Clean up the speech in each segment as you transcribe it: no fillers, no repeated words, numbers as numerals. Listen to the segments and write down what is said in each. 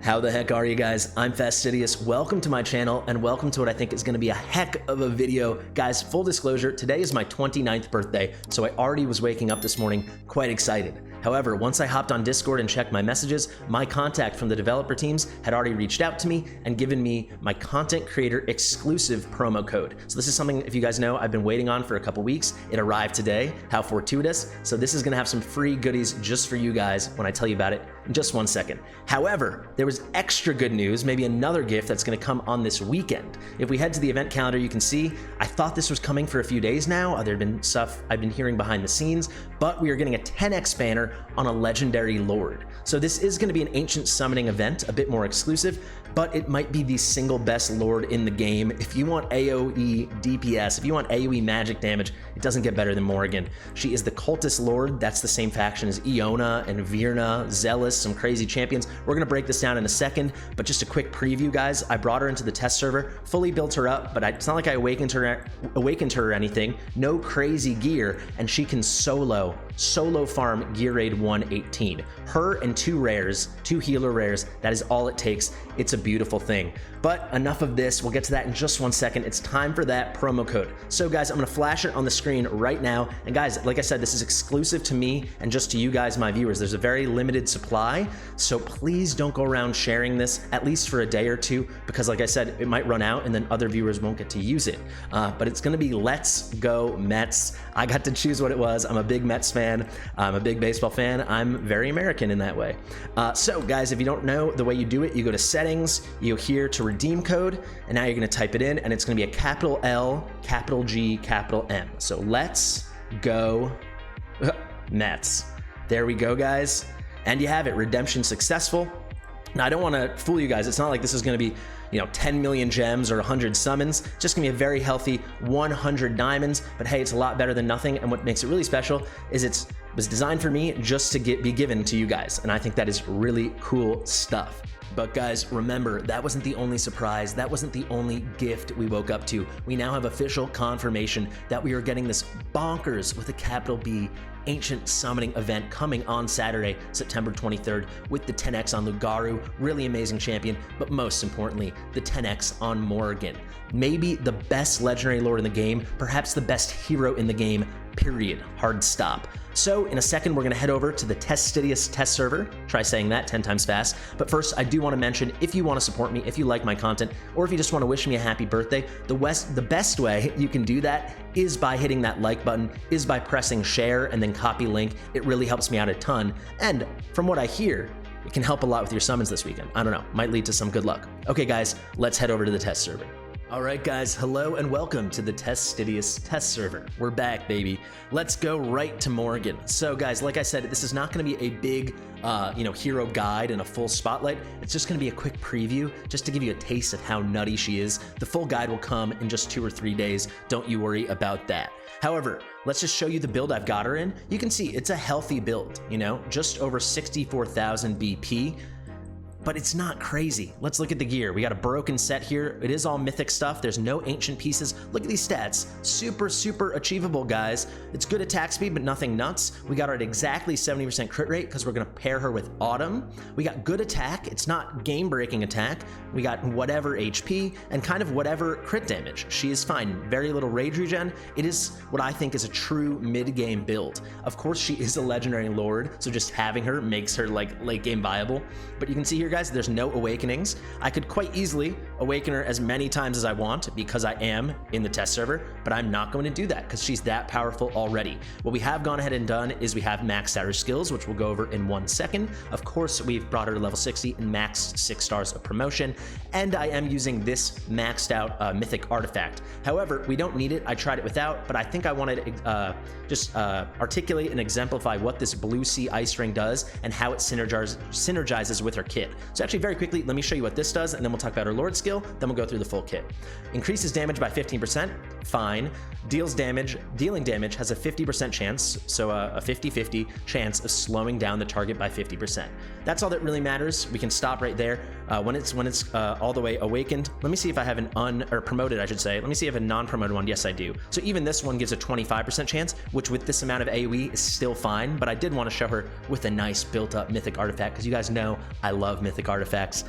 How the heck are you guys? I'm Fastidious. Welcome to my channel and welcome to what I think is going to be a heck of a video. Guys, full disclosure, today is my 29th birthday, so I already was waking up this morning quite excited. However, once I hopped on Discord and checked my messages, my contact from the developer teams had already reached out to me and given me my content creator exclusive promo code. So this is something, if you guys know, I've been waiting on for a couple weeks. It arrived today. How fortuitous. So this is going to have some free goodies just for you guys when I tell you about it in just one second. However, there was extra good news, maybe another gift that's going to come on this weekend. If we head to the event calendar, you can see I thought this was coming for a few days now. There had been stuff I've been hearing behind the scenes, but we are getting a 10x banner on a legendary lord. So this is going to be an ancient summoning event, a bit more exclusive, but it might be the single best lord in the game. If you want AoE DPS, if you want AoE magic damage, it doesn't get better than Morrigan. She is the cultist lord. That's the same faction as Iona and Virna, Zealous, some crazy champions. We're going to break this down in a second, but just a quick preview, guys. I brought her into the test server, fully built her up, but it's not like I awakened her or anything. No crazy gear, and she can solo farm GR1-18. Her and two healer rares, that is all it takes. It's a beautiful thing. But enough of this, we'll get to that in just one second. It's time for that promo code. So guys, I'm gonna flash it on the screen right now. And guys, like I said, this is exclusive to me and just to you guys, my viewers. There's a very limited supply, so please don't go around sharing this, at least for a day or two, because like I said, it might run out and then other viewers won't get to use it. But it's gonna be Let's Go Mets. I got to choose what it was. I'm a big Mets fan. I'm a big baseball fan. I'm very American in that way. So guys, if you don't know the way you do it, you go to settings, you go here to redeem code, and now you're gonna type it in, and it's gonna be a capital L, capital G, capital M. So Let's Go Mets. There we go, guys. And you have it, redemption successful. Now, I don't wanna fool you guys. It's not like this is gonna be 10 million gems or 100 summons. It's just gonna be a very healthy 100 diamonds, but hey, it's a lot better than nothing. And what makes it really special is it was designed for me just to be given to you guys. And I think that is really cool stuff. But guys, remember, that wasn't the only surprise. That wasn't the only gift we woke up to. We now have official confirmation that we are getting this bonkers with a capital B ancient summoning event coming on Saturday, September 23rd with the 10x on Lugaru, really amazing champion, but most importantly, the 10x on Morrigan. Maybe the best legendary lord in the game, perhaps the best hero in the game, period. Hard stop. So in a second, we're gonna head over to the Fastidious test server. Try saying that 10 times fast. But first, I do wanna mention, if you wanna support me, if you like my content, or if you just wanna wish me a happy birthday, the best way you can do that is by hitting that like button, is by pressing share and then copy link. It really helps me out a ton. And from what I hear, it can help a lot with your summons this weekend. I don't know, might lead to some good luck. Okay guys, let's head over to the test server. All right, guys, hello and welcome to the Fastidious test server. We're back, baby. Let's go right to Morrigan. So guys, like I said, this is not gonna be a big hero guide and a full spotlight. It's just gonna be a quick preview, just to give you a taste of how nutty she is. The full guide will come in just 2 or 3 days. Don't you worry about that. However, let's just show you the build I've got her in. You can see it's a healthy build, just over 64,000 BP. But it's not crazy. Let's look at the gear. We got a broken set here. It is all mythic stuff. There's no ancient pieces. Look at these stats. Super achievable, guys. It's good attack speed, but nothing nuts. We got her at exactly 70% crit rate because we're gonna pair her with Autumn. We got good attack. It's not game-breaking attack. We got whatever HP and kind of whatever crit damage. She is fine. Very little rage regen. It is what I think is a true mid-game build. Of course, she is a legendary lord, so just having her makes her like late-game viable. But you can see here, guys, there's no awakenings. I could quite easily awaken her as many times as I want because I am in the test server, but I'm not going to do that because she's that powerful already. What we have gone ahead and done is we have maxed out her skills, which we'll go over in 1 second. Of course, we've brought her to level 60 and maxed 6 stars of promotion, and I am using this maxed out mythic artifact. However, we don't need it. I tried it without, but I think I wanted to just articulate and exemplify what this Blue Sea Ice Ring does and how it synergizes with her kit. So actually, very quickly, let me show you what this does, and then we'll talk about our Lord skill, then we'll go through the full kit. Increases damage by 15%, fine. Dealing damage has a 50% chance, so a 50-50 chance of slowing down the target by 50%. That's all that really matters. We can stop right there. when it's all the way awakened. Let me see if I have an promoted, I should say. Let me see if I have a non-promoted one. Yes, I do. So even this one gives a 25% chance, which with this amount of AoE is still fine, but I did want to show her with a nice built-up mythic artifact, because you guys know I love mythic artifacts.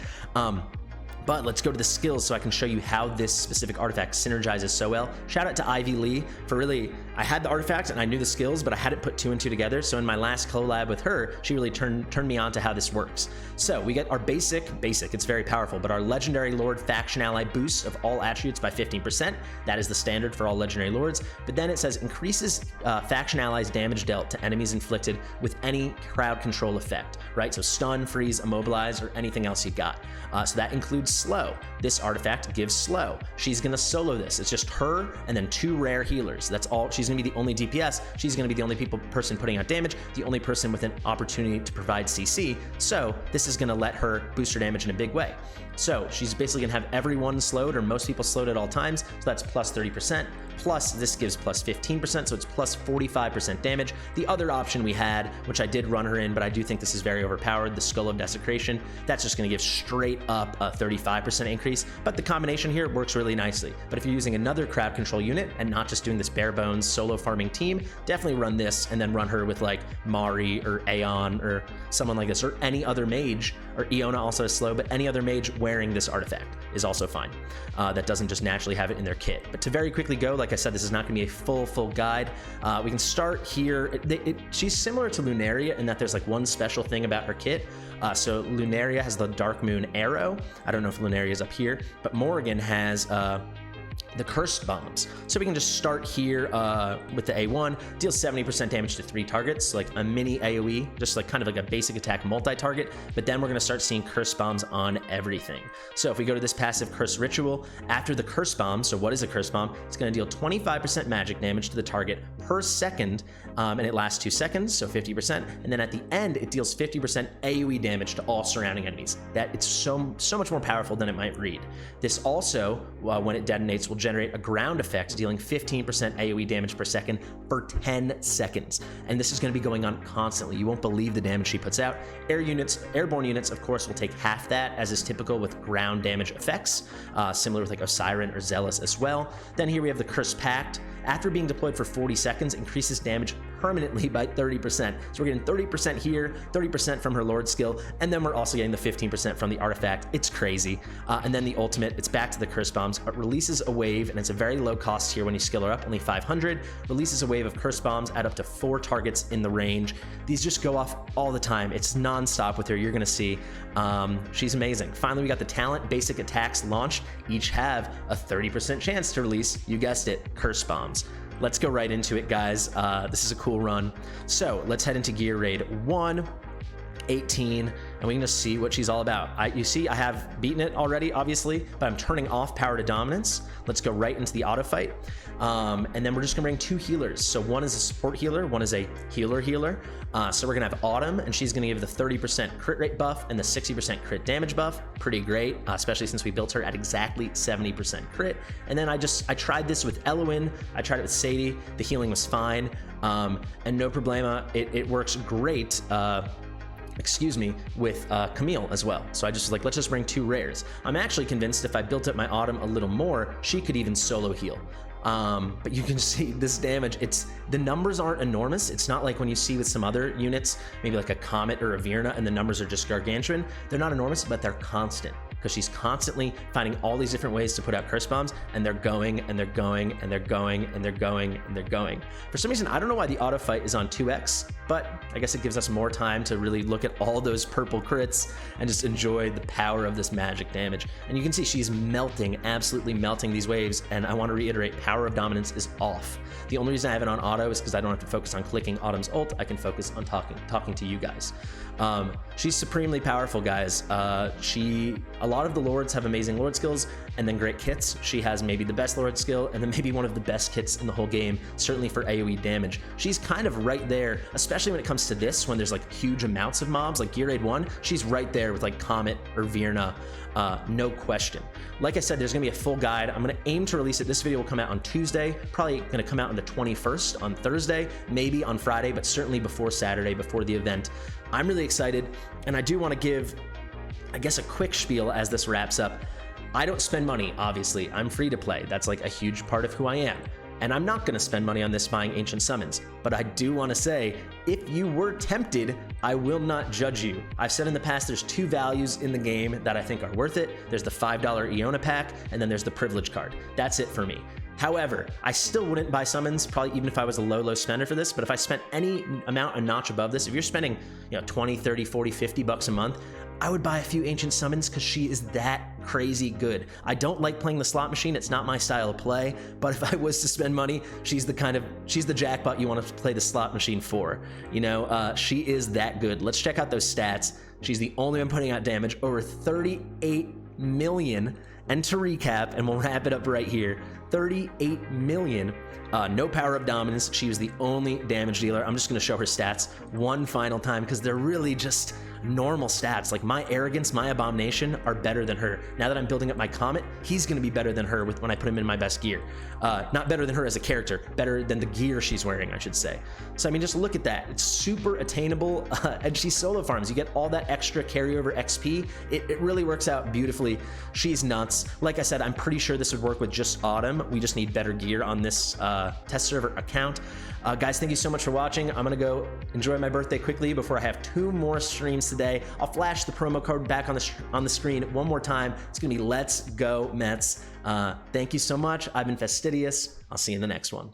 But let's go to the skills so I can show you how this specific artifact synergizes so well. Shout out to Ivy Lee for really, I had the artifact and I knew the skills, but I hadn't put 2 and 2 together. So in my last collab with her, she really turned me on to how this works. So we get our basic, it's very powerful, but our legendary lord faction ally boosts of all attributes by 15%. That is the standard for all legendary lords. But then it says increases faction allies damage dealt to enemies inflicted with any crowd control effect, right? So stun, freeze, immobilize, or anything else you got. So that includes slow. This artifact gives slow. She's gonna solo this. It's just her and then 2 rare healers. That's all. She's gonna be the only DPS. She's gonna be the only person putting out damage, the only person with an opportunity to provide CC. So this is gonna let her boost her damage in a big way. So she's basically gonna have everyone slowed, or most people slowed at all times. So that's plus 30%. Plus this gives plus 15%, so it's plus 45% damage. The other option we had, which I did run her in, but I do think this is very overpowered, the Skull of Desecration, that's just gonna give straight up a 35% increase, but the combination here works really nicely. But if you're using another crowd control unit and not just doing this bare bones solo farming team, definitely run this and then run her with like Mari or Aeon or someone like this, or any other mage, or Iona also is slow, but any other mage wearing this artifact is also fine. That doesn't just naturally have it in their kit. But to very quickly go, like I said, this is not gonna be a full guide. We can start here. She's similar to Lunaria in that there's like one special thing about her kit. So Lunaria has the Dark Moon arrow. I don't know if Lunaria is up here, but Morrigan has the Cursed Bombs. So we can just start here with the A1, deals 70% damage to 3 targets, like a mini AoE, just like kind of like a basic attack multi-target, but then we're gonna start seeing Cursed Bombs on everything. So if we go to this passive Curse Ritual, after the Curse Bomb, so what is a Curse Bomb? It's gonna deal 25% magic damage to the target per second, and it lasts 2 seconds, so 50%, and then at the end, it deals 50% AoE damage to all surrounding enemies. That it's so much more powerful than it might read. This also, when it detonates, will generate a ground effect, dealing 15% AoE damage per second for 10 seconds. And this is going to be going on constantly. You won't believe the damage she puts out. Airborne units, of course, will take half that, as is typical with ground damage effects, similar with like Osiren or Zealous as well. Then here we have the Cursed Pact. After being deployed for 40 seconds, increases damage permanently by 30%. So we're getting 30% here, 30% from her Lord skill, and then we're also getting the 15% from the artifact. It's crazy. And then the ultimate, it's back to the Curse Bombs. It releases a wave, and it's a very low cost here when you skill her up, only 500. Releases a wave of Curse Bombs at up to 4 targets in the range. These just go off all the time. It's non-stop with her. You're gonna see she's amazing. Finally, we got the talent. Basic attacks launched each have a 30% chance to release, you guessed it, Curse Bombs. Let's go right into it, guys. This is a cool run. So let's head into GR1-18, and we can just see what she's all about. You see, I have beaten it already, obviously, but I'm turning off Power to Dominance. Let's go right into the auto fight. And then we're just gonna bring 2 healers. So one is a support healer, one is a healer. So we're gonna have Autumn, and she's gonna give the 30% crit rate buff and the 60% crit damage buff. Pretty great, especially since we built her at exactly 70% crit. And then I tried this with Elwyn, I tried it with Sadie, the healing was fine, and no problema, it works great, with Camille as well. So I just was like, let's just bring 2 rares. I'm actually convinced if I built up my Autumn a little more, she could even solo heal. But you can see this damage, the numbers aren't enormous. It's not like when you see with some other units, maybe like a Comet or a Virna, and the numbers are just gargantuan. They're not enormous, but they're constant, because she's constantly finding all these different ways to put out Curse Bombs, and they're going, and they're going, and they're going, and they're going, and they're going. For some reason, I don't know why the auto fight is on 2x, but I guess it gives us more time to really look at all those purple crits and just enjoy the power of this magic damage. And you can see she's melting, absolutely melting these waves, and I want to reiterate, Power of Dominance is off. The only reason I have it on auto is because I don't have to focus on clicking Autumn's ult. I can focus on talking to you guys. She's supremely powerful, guys. A lot of the lords have amazing lord skills and then great kits. She has maybe the best lord skill and then maybe one of the best kits in the whole game, certainly for AoE damage. She's kind of right there, especially when it comes to this, when there's like huge amounts of mobs, like Gear Raid 1, she's right there with like Comet or Virna, no question. Like I said, there's gonna be a full guide. I'm gonna aim to release it. This video will come out on Tuesday, probably gonna come out on the 21st on Thursday, maybe on Friday, but certainly before Saturday, before the event. I'm really excited, and I do want to give I guess a quick spiel as this wraps up. I don't spend money, obviously. I'm free to play. That's like a huge part of who I am. And I'm not gonna spend money on this buying Ancient Summons. But I do wanna say, if you were tempted, I will not judge you. I've said in the past, there's 2 values in the game that I think are worth it. There's the $5 Iona pack, and then there's the privilege card. That's it for me. However, I still wouldn't buy summons, probably even if I was a low spender for this, but if I spent any amount a notch above this, if you're spending 20, 30, 40, 50 bucks a month, I would buy a few Ancient Summons because she is that crazy good. I don't like playing the slot machine, it's not my style of play, but if I was to spend money, she's the jackpot you want to play the slot machine for. She is that good. Let's check out those stats. She's the only one putting out damage, over 38 million. And to recap, and we'll wrap it up right here, 38 million, no power of dominance. She was the only damage dealer. I'm just gonna show her stats one final time because they're really just normal stats. Like my arrogance, my abomination are better than her. Now that I'm building up my comet, he's gonna be better than her when I put him in my best gear. Not better than her as a character, better than the gear she's wearing, I should say. So I mean, just look at that. It's super attainable, and she solo farms. You get all that extra carryover XP. It really works out beautifully. She's nuts. Like I said, I'm pretty sure this would work with just Autumn. We just need better gear on this test server account. Guys, thank you so much for watching. I'm gonna go enjoy my birthday quickly before I have 2 more streams today. I'll flash the promo code back on the screen one more time. It's gonna be Let's Go Mets. Thank you so much. I've been Fastidious. I'll see you in the next one.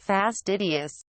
Fastidious.